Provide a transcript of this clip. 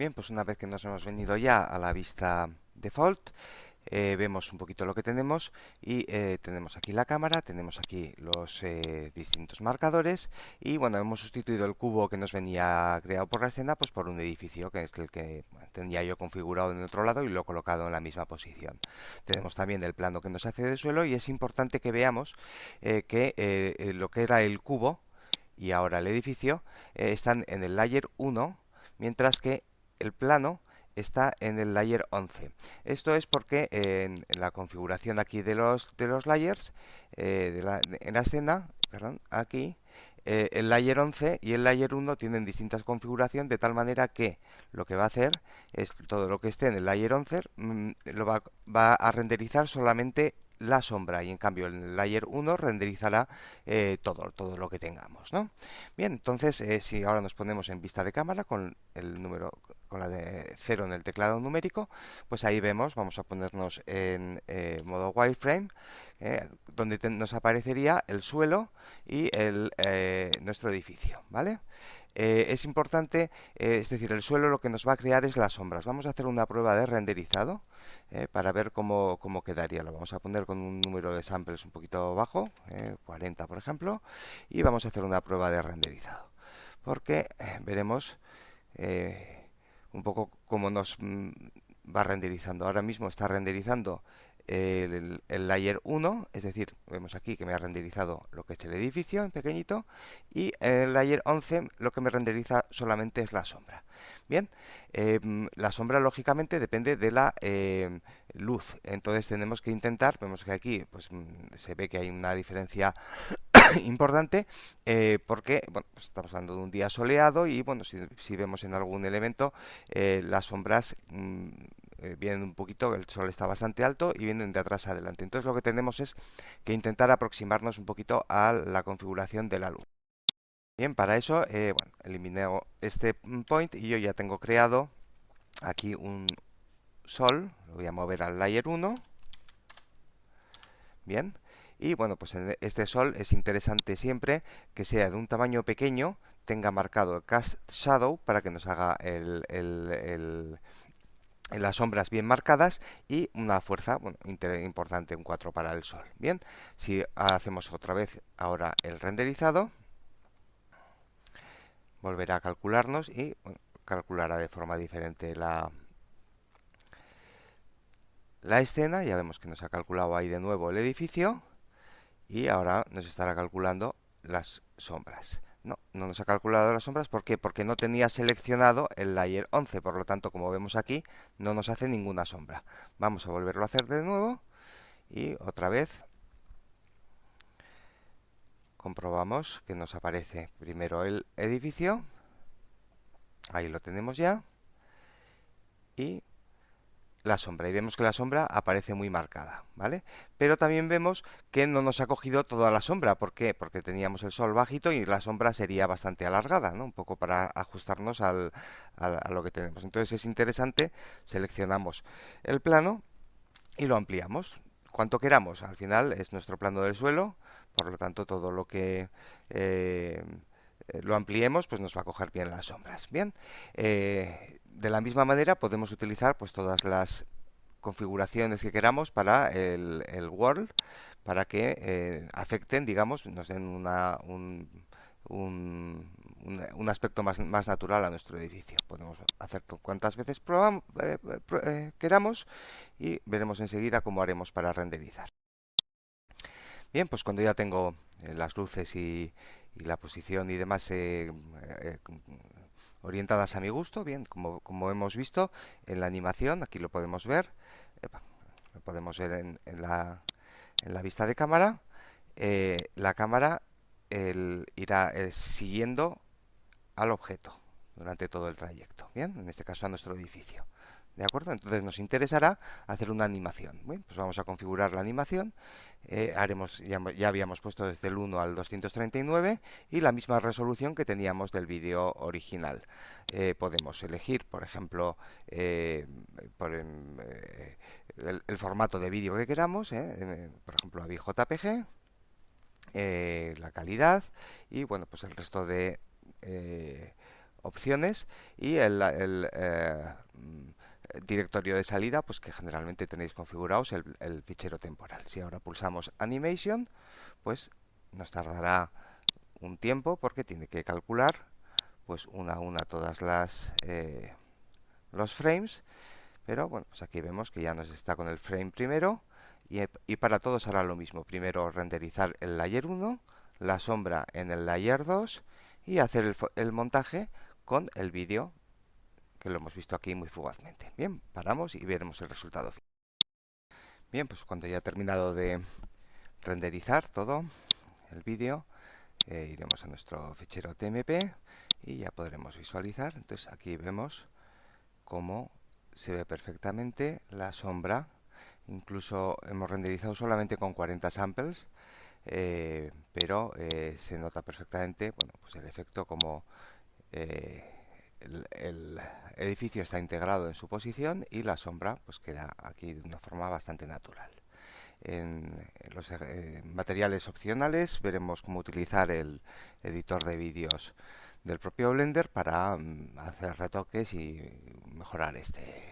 Bien, pues una vez que nos hemos venido ya a la vista default, vemos un poquito lo que tenemos y tenemos aquí la cámara, tenemos aquí los distintos marcadores y bueno, hemos sustituido el cubo que nos venía creado por la escena pues por un edificio que es el que bueno, tenía yo configurado en otro lado y lo he colocado en la misma posición. Tenemos también el plano que nos hace de suelo y es importante que veamos que lo que era el cubo y ahora el edificio están en el layer 1, mientras que el plano está en el layer 11. Esto es porque en la configuración aquí de los layers, en la escena, perdón, aquí, el layer 11 y el layer 1 tienen distintas configuraciones de tal manera que lo que va a hacer es todo lo que esté en el layer 11 va a renderizar solamente la sombra y en cambio en el layer 1 renderizará todo lo que tengamos, ¿no? Bien, entonces si ahora nos ponemos en vista de cámara con el número, con la de 0 en el teclado numérico, pues ahí vemos, vamos a ponernos en modo wireframe, donde nos aparecería el suelo y nuestro edificio, ¿vale? Es importante, es decir, el suelo lo que nos va a crear es las sombras. Vamos a hacer una prueba de renderizado para ver cómo quedaría. Lo vamos a poner con un número de samples un poquito bajo, 40 por ejemplo, y vamos a hacer una prueba de renderizado. Porque veremos un poco cómo nos va renderizando. Ahora mismo está renderizando el layer 1, es decir, vemos aquí que me ha renderizado lo que es el edificio en pequeñito, y el layer 11 lo que me renderiza solamente es la sombra. Bien, la sombra lógicamente depende de la luz, entonces tenemos que intentar, vemos que aquí pues, se ve que hay una diferencia importante porque bueno, pues estamos hablando de un día soleado y bueno, si vemos en algún elemento las sombras vienen un poquito, el sol está bastante alto y vienen de atrás a adelante. Entonces lo que tenemos es que intentar aproximarnos un poquito a la configuración de la luz. Bien, para eso bueno, elimino este point y yo ya tengo creado aquí un sol, lo voy a mover al layer 1. Bien, y bueno, pues en este sol es interesante siempre que sea de un tamaño pequeño, tenga marcado el cast shadow para que nos haga las sombras bien marcadas y una fuerza bueno, importante, un 4 para el sol. Bien, si hacemos otra vez ahora el renderizado, volverá a calcularnos y bueno, calculará de forma diferente la escena. Ya vemos que nos ha calculado ahí de nuevo el edificio. Y ahora nos estará calculando las sombras. No nos ha calculado las sombras. ¿Por qué? Porque no tenía seleccionado el layer 11. Por lo tanto, como vemos aquí, no nos hace ninguna sombra. Vamos a volverlo a hacer de nuevo. Y otra vez comprobamos que nos aparece primero el edificio. Ahí lo tenemos ya. Y la sombra y vemos que la sombra aparece muy marcada, ¿vale? Pero también vemos que no nos ha cogido toda la sombra. ¿Por qué? Porque teníamos el sol bajito y la sombra sería bastante alargada, ¿no? Un poco para ajustarnos a lo que tenemos. Entonces es interesante, seleccionamos el plano y lo ampliamos. Cuanto queramos, al final es nuestro plano del suelo, por lo tanto todo lo que lo ampliemos pues nos va a coger bien las sombras. Bien, de la misma manera podemos utilizar pues todas las configuraciones que queramos para el world para que afecten, digamos, nos den un aspecto más natural a nuestro edificio. Podemos hacer cuantas veces queramos y veremos enseguida cómo haremos para renderizar. Bien, pues cuando ya tengo las luces y la posición y demás orientadas a mi gusto, bien, como hemos visto en la animación, aquí lo podemos ver, lo podemos ver en la vista de cámara, la cámara irá siguiendo al objeto durante todo el trayecto, bien, en este caso a nuestro edificio. ¿De acuerdo? Entonces nos interesará hacer una animación. Bien, pues vamos a configurar la animación. Ya habíamos puesto desde el 1 al 239 y la misma resolución que teníamos del vídeo original. Podemos elegir, por ejemplo, el formato de vídeo que queramos, por ejemplo, AVI JPG, la calidad y bueno, pues el resto de opciones y directorio de salida, pues que generalmente tenéis configurados el fichero temporal. Si ahora pulsamos Animation, pues nos tardará un tiempo porque tiene que calcular pues una a una todas los frames, pero bueno, pues aquí vemos que ya nos está con el frame primero y para todos hará lo mismo. Primero renderizar el layer 1, la sombra en el layer 2 y hacer el montaje con el vídeo que lo hemos visto aquí muy fugazmente. Bien, paramos y veremos el resultado. Bien, pues cuando ya ha terminado de renderizar todo el vídeo, iremos a nuestro fichero TMP y ya podremos visualizar. Entonces aquí vemos cómo se ve perfectamente la sombra. Incluso hemos renderizado solamente con 40 samples, pero se nota perfectamente, bueno, pues el efecto como eh, el edificio está integrado en su posición y la sombra pues queda aquí de una forma bastante natural. En los materiales opcionales veremos cómo utilizar el editor de vídeos del propio Blender para hacer retoques y mejorar este